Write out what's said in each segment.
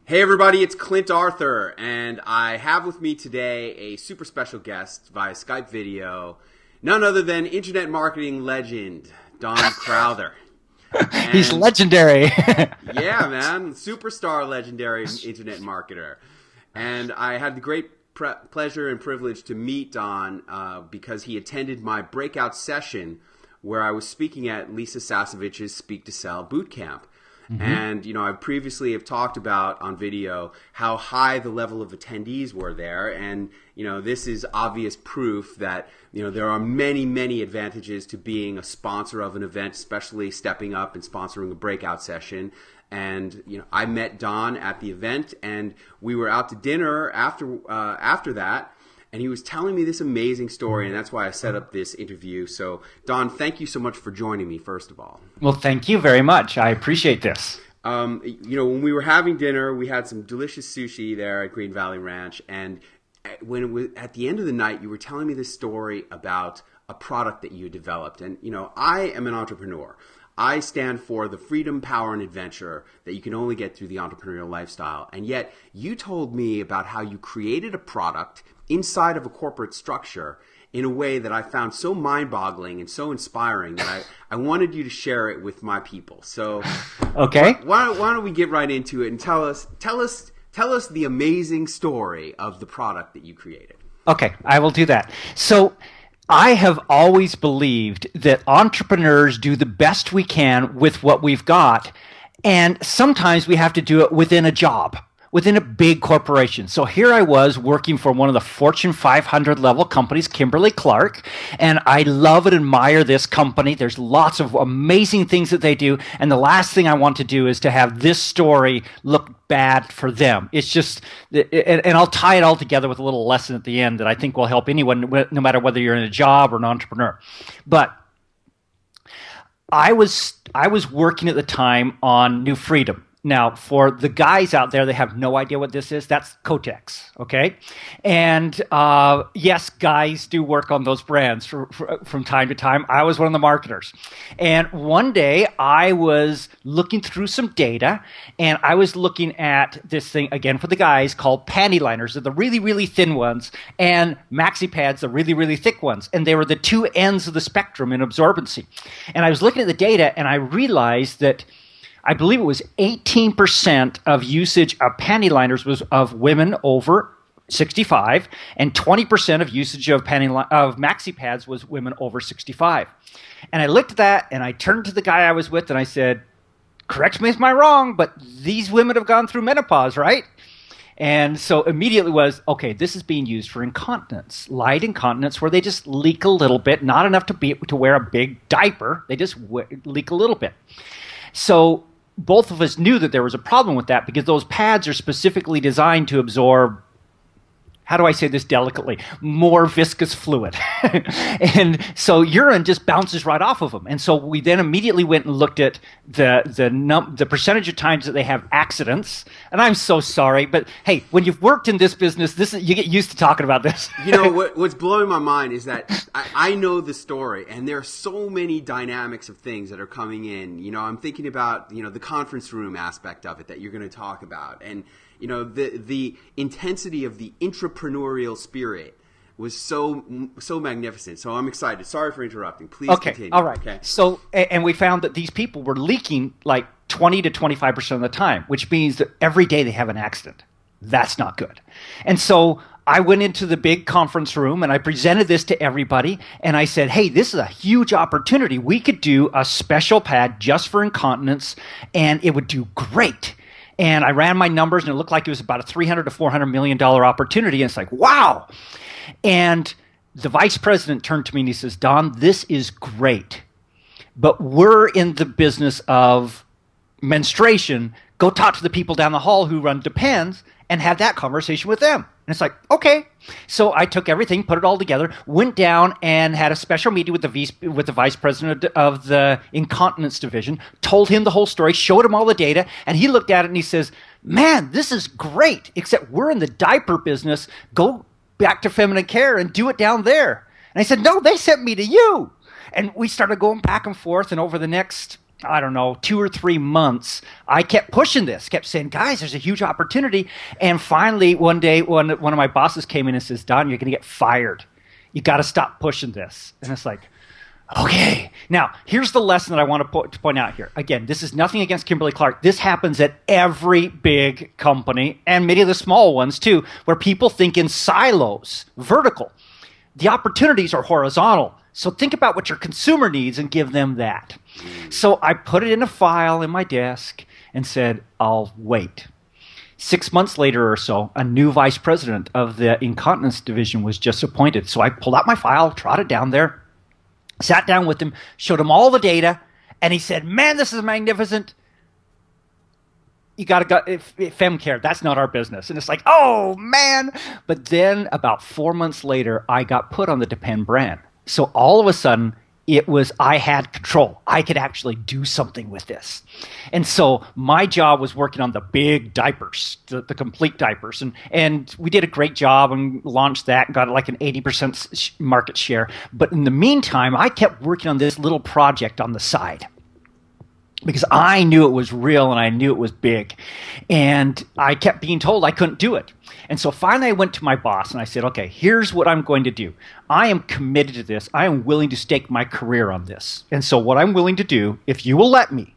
Hey everybody, it's Clint Arthur, and I have with me today a super special guest via Skype video, none other than internet marketing legend, Don Crowther. He's legendary. Yeah, man, superstar legendary internet marketer. And I had the great pleasure and privilege to meet Don because he attended my breakout session where I was speaking at Lisa Sasovich's Speak to Sell bootcamp. Mm-hmm. And, I previously have talked about on video how high the level of attendees were there. And, this is obvious proof that, there are many, many advantages to being a sponsor of an event, especially stepping up and sponsoring a breakout session. And, I met Don at the event and we were out to dinner after that. And he was telling me this amazing story, and that's why I set up this interview. So, Don, thank you so much for joining me, first of all. Well, thank you very much. I appreciate this. When we were having dinner, we had some delicious sushi there at Green Valley Ranch. And when it was at the end of the night, you were telling me this story about a product that you developed. And, I am an entrepreneur. I stand for the freedom, power, and adventure that you can only get through the entrepreneurial lifestyle. And yet, you told me about how you created a product inside of a corporate structure in a way that I found so mind-boggling and so inspiring that I wanted you to share it with my people. So, okay, why don't we get right into it and tell us the amazing story of the product that you created. Okay, I will do that. So, I have always believed that entrepreneurs do the best we can with what we've got, and sometimes we have to do it within a job, within a big corporation. So here I was working for one of the Fortune 500 level companies, Kimberly-Clark, and I love and admire this company. There's lots of amazing things that they do, and the last thing I want to do is to have this story look bad for them. It's just, and I'll tie it all together with a little lesson at the end that I think will help anyone, no matter whether you're in a job or an entrepreneur. But I was working at the time on New Freedom. Now, for the guys out there, they have no idea what this is. That's Kotex, okay? And yes, guys do work on those brands from time to time. I was one of the marketers. And one day, I was looking through some data, and I was looking at this thing, again, for the guys, called panty liners. They're the really, really thin ones, and maxi pads, the really, really thick ones. And they were the two ends of the spectrum in absorbency. And I was looking at the data, and I realized that I believe it was 18% of usage of panty liners was of women over 65, and 20% of usage of maxi pads was women over 65. And I looked at that, and I turned to the guy I was with, and I said, correct me if I'm wrong, but these women have gone through menopause, right? And so immediately was, okay, this is being used for incontinence, light incontinence, where they just leak a little bit, not enough to wear a big diaper. They just leak a little bit. So both of us knew that there was a problem with that because those pads are specifically designed to absorb, how do I say this delicately, more viscous fluid. And so urine just bounces right off of them. And so we then immediately went and looked at the percentage of times that they have accidents. And I'm so sorry, but hey, when you've worked in this business, you get used to talking about this. What's blowing my mind is that I know the story, and there are so many dynamics of things that are coming in. I'm thinking about, the conference room aspect of it that you're going to talk about. And the intensity of the intrapreneurial spirit was so magnificent. So I'm excited. Sorry for interrupting. Please continue. All right. Okay. So, and we found that these people were leaking like 20 to 25% of the time, which means that every day they have an accident. That's not good. And so I went into the big conference room and I presented this to everybody, and I said, hey, this is a huge opportunity. We could do a special pad just for incontinence, and it would do great. And I ran my numbers, and it looked like it was about a $300 to $400 million opportunity. And it's like, wow. And the vice president turned to me and he says, Don, this is great, but we're in the business of menstruation. Go talk to the people down the hall who run Depends and have that conversation with them. And it's like, okay. So I took everything, put it all together, went down and had a special meeting with the vice president of the incontinence division, told him the whole story, showed him all the data, and he looked at it and he says, man, this is great, except we're in the diaper business. Go back to feminine care and do it down there. And I said, no, they sent me to you. And we started going back and forth, and over the next I don't know, 2 or 3 months, I kept pushing this, kept saying, guys, there's a huge opportunity. And finally, one day, one of my bosses came in and says, Don, you're going to get fired. You got to stop pushing this. And it's like, okay. Now, here's the lesson that I want to point out here. Again, this is nothing against Kimberly-Clark. This happens at every big company and many of the small ones too, where people think in silos, vertical. The opportunities are horizontal. So think about what your consumer needs and give them that. So I put it in a file in my desk and said, I'll wait. 6 months later or so, a new vice president of the incontinence division was just appointed. So I pulled out my file, trotted down there, sat down with him, showed him all the data, and he said, man, this is magnificent. You got to go, if FemCare, that's not our business. And it's like, oh, man. But then about 4 months later, I got put on the Depend brand. So all of a sudden, I had control. I could actually do something with this. And so my job was working on the big diapers, the complete diapers. And we did a great job and launched that and got like an 80% market share. But in the meantime, I kept working on this little project on the side, because I knew it was real and I knew it was big. And I kept being told I couldn't do it. And so finally I went to my boss and I said, okay, here's what I'm going to do. I am committed to this. I am willing to stake my career on this. And so what I'm willing to do, if you will let me,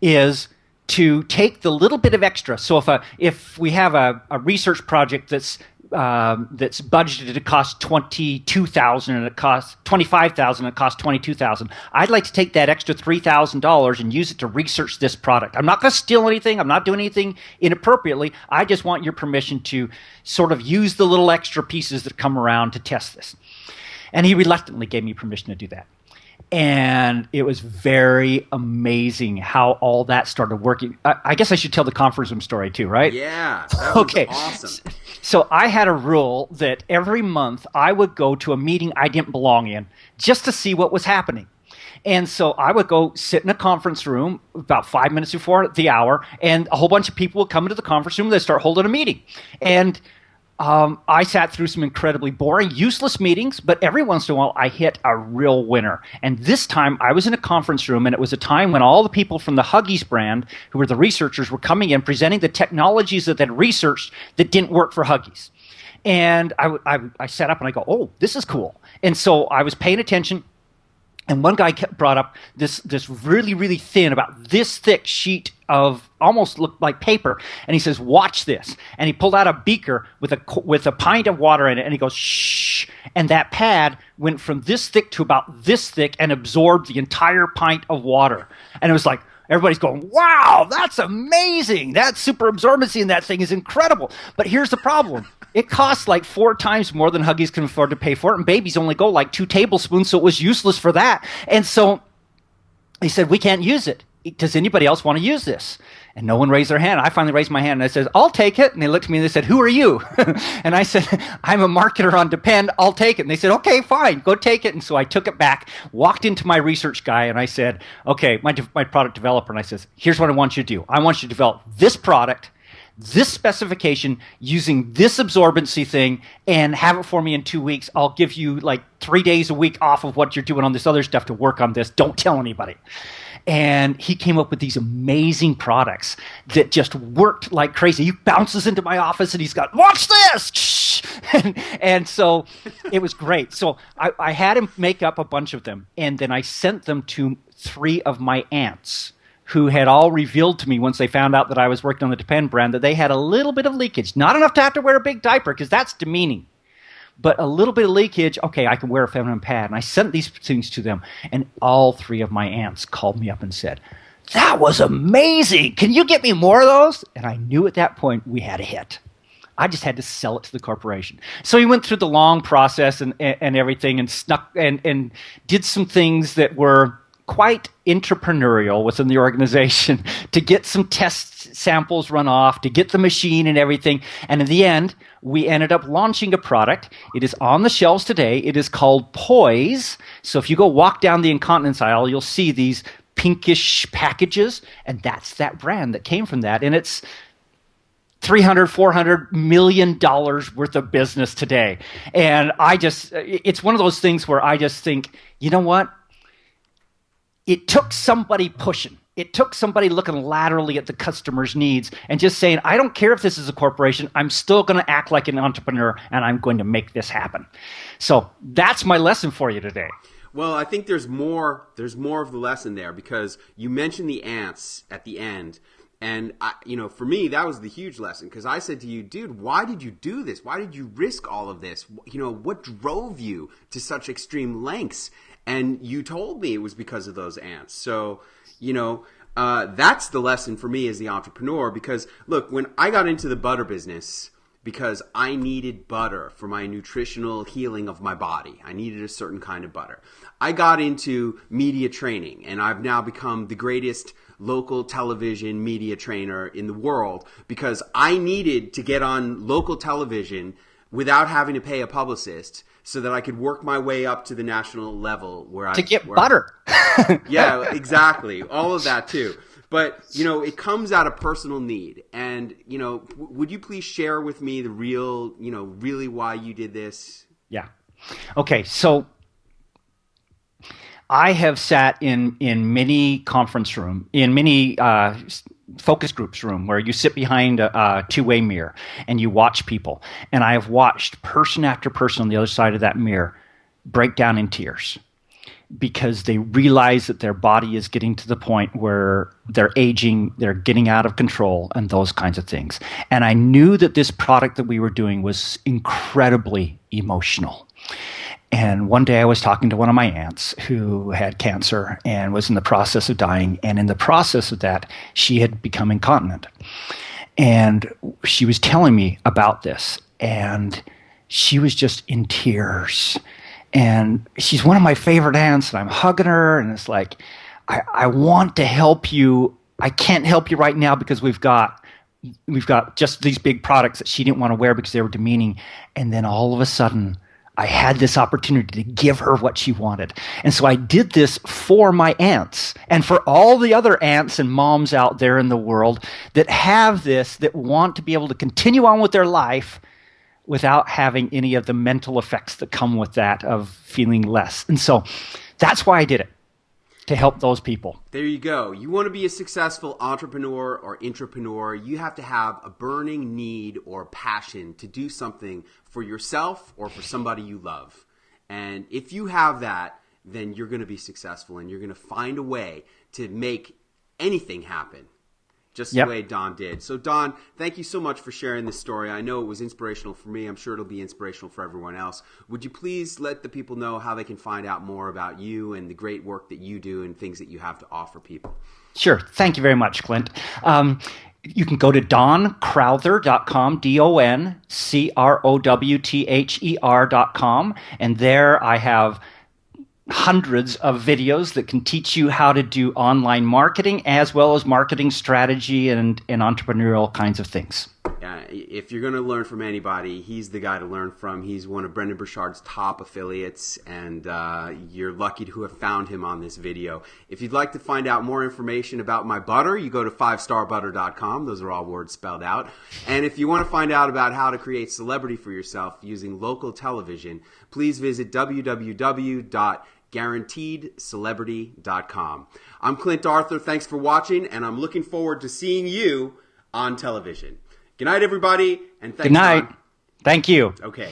is to take the little bit of extra. So if we have a research project that's budgeted to cost $22,000 and it costs $25,000 and it costs $22,000. I'd like to take that extra $3,000 and use it to research this product. I'm not going to steal anything. I'm not doing anything inappropriately. I just want your permission to sort of use the little extra pieces that come around to test this. And he reluctantly gave me permission to do that. And it was very amazing how all that started working. I guess I should tell the conference room story too, right? Yeah, that was okay. Awesome. So I had a rule that every month I would go to a meeting I didn't belong in just to see what was happening. And so I would go sit in a conference room about 5 minutes before the hour, and a whole bunch of people would come into the conference room and they'd start holding a meeting. And I sat through some incredibly boring, useless meetings, but every once in a while I hit a real winner. And this time I was in a conference room, and it was a time when all the people from the Huggies brand, who were the researchers, were coming in presenting the technologies that they'd researched that didn't work for Huggies. And I sat up and I go, oh, this is cool. And so I was paying attention. And one guy brought up this really, really thin, about this thick sheet of almost looked like paper. And he says, watch this. And he pulled out a beaker with a pint of water in it. And he goes, shh. And that pad went from this thick to about this thick and absorbed the entire pint of water. And it was like, everybody's going, wow, that's amazing. That super absorbency in that thing is incredible. But here's the problem. It costs like 4 times more than Huggies can afford to pay for it, and babies only go like 2 tablespoons, so it was useless for that. And so he said, we can't use it. Does anybody else want to use this? And no one raised their hand. I finally raised my hand, and I said, I'll take it. And they looked at me and they said, who are you? And I said, I'm a marketer on Depend. I'll take it. And they said, okay, fine, go take it. And so I took it back, walked into my research guy, and I said, okay, my product developer, and I said, here's what I want you to do. I want you to develop this product, this specification, using this absorbency thing, and have it for me in 2 weeks. I'll give you like 3 days a week off of what you're doing on this other stuff to work on this. Don't tell anybody. And he came up with these amazing products that just worked like crazy. He bounces into my office and he's got, watch this! and so it was great. So I had him make up a bunch of them, and then I sent them to 3 of my aunts, who had all revealed to me once they found out that I was working on the Depend brand that they had a little bit of leakage. Not enough to have to wear a big diaper, because that's demeaning. But a little bit of leakage, okay, I can wear a feminine pad. And I sent these things to them, and all 3 of my aunts called me up and said, that was amazing. Can you get me more of those? And I knew at that point we had a hit. I just had to sell it to the corporation. So he went through the long process and everything, and snuck and did some things that were quite entrepreneurial within the organization to get some test samples run off, to get the machine and everything. And in the end, we ended up launching a product. It is on the shelves today. It is called Poise. So if you go walk down the incontinence aisle, you'll see these pinkish packages, and that's that brand that came from that. And it's $300-400 million worth of business today. And it's one of those things where I just think, you know what? it took somebody pushing. It took somebody looking laterally at the customer's needs and just saying, I don't care if this is a corporation, I'm still going to act like an entrepreneur and I'm going to make this happen. So that's my lesson for you today. Well, I think there's more of the lesson there, because you mentioned the ants at the end. And, for me, that was the huge lesson, because I said to you, dude, why did you do this? Why did you risk all of this? What drove you to such extreme lengths? And you told me it was because of those ants. So, that's the lesson for me as the entrepreneur, because, look, when I got into the butter business, because I needed butter for my nutritional healing of my body. I needed a certain kind of butter. I got into media training, and I've now become the greatest local television media trainer in the world, because I needed to get on local television without having to pay a publicist, so that I could work my way up to the national level to get butter. Yeah, exactly. All of that too. But, it comes out of personal need. And, would you please share with me the real, really why you did this? Yeah. Okay. So I have sat in many conference room, in many focus groups room, where you sit behind a two-way mirror and you watch people. And I have watched person after person on the other side of that mirror break down in tears, because they realize that their body is getting to the point where they're aging, they're getting out of control, and those kinds of things. And I knew that this product that we were doing was incredibly emotional. And one day I was talking to one of my aunts who had cancer and was in the process of dying. And in the process of that, she had become incontinent. And she was telling me about this. And she was just in tears. And she's one of my favorite aunts, and I'm hugging her, and it's like, I want to help you. I can't help you right now because we've got just these big products that she didn't want to wear because they were demeaning. And then all of a sudden, I had this opportunity to give her what she wanted. And so I did this for my aunts and for all the other aunts and moms out there in the world that have this, that want to be able to continue on with their life without having any of the mental effects that come with that of feeling less. And so that's why I did it, to help those people. There you go. You want to be a successful entrepreneur or intrapreneur, you have to have a burning need or passion to do something for yourself or for somebody you love. And if you have that, then you're going to be successful, and you're going to find a way to make anything happen. Just the way Don did. So, Don, thank you so much for sharing this story. I know it was inspirational for me. I'm sure it'll be inspirational for everyone else. Would you please let the people know how they can find out more about you and the great work that you do and things that you have to offer people? Sure. Thank you very much, Clint. You can go to doncrowther.com, DONCROWTHER.com, and there I have hundreds of videos that can teach you how to do online marketing as well as marketing strategy and entrepreneurial kinds of things. If you're going to learn from anybody, he's the guy to learn from. He's one of Brendan Burchard's top affiliates, and you're lucky to have found him on this video. If you'd like to find out more information about my butter, you go to 5starbutter.com. Those are all words spelled out. And if you want to find out about how to create celebrity for yourself using local television, please visit www.guaranteedcelebrity.com. I'm Clint Arthur. Thanks for watching, and I'm looking forward to seeing you on television. Good night, everybody, and thanks. Good night. Don. Thank you. Okay.